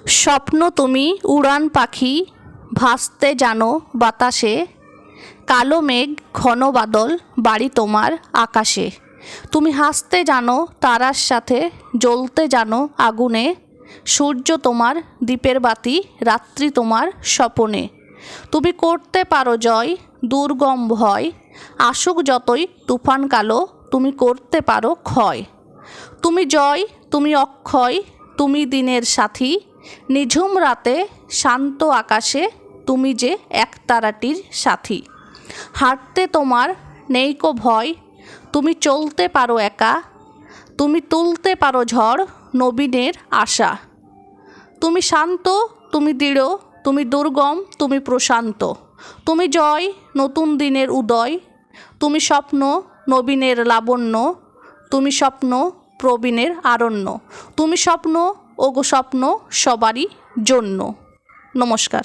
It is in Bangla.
স্বপ্ন তুমি উড়ান পাখি, ভাসতে জানো বাতাসে, কালো মেঘ ঘন বাদল বাড়ি তোমার আকাশে। তুমি হাসতে জানো তারার সাথে, জ্বলতে জানো আগুনে, সূর্য তোমার দ্বীপের বাতি, রাত্রি তোমার স্বপনে। তুমি করতে পারো জয় দুর্গম ভয়, আসুক যতই তুফান কালো, তুমি করতে পারো ক্ষয়। তুমি জয়, তুমি অক্ষয়, তুমি দিনের সাথী, নিঝুম রাতে শান্ত আকাশে তুমি যে একতারাটির সাথী। হাঁটতে তোমার নেইকো ভয়, তুমি চলতে পারো একা, তুমি তুলতে পারো ঝড় নবীনের আশা। তুমি শান্ত, তুমি দৃঢ়, তুমি দুর্গম, তুমি প্রশান্ত। তুমি জয়, নতুন দিনের উদয়, তুমি স্বপ্ন নবীনের লাবণ্য, তুমি স্বপ্ন প্রবীণের আরণ্য। তুমি স্বপ্ন, ওগো স্বপ্ন সবারই জন্য। নমস্কার।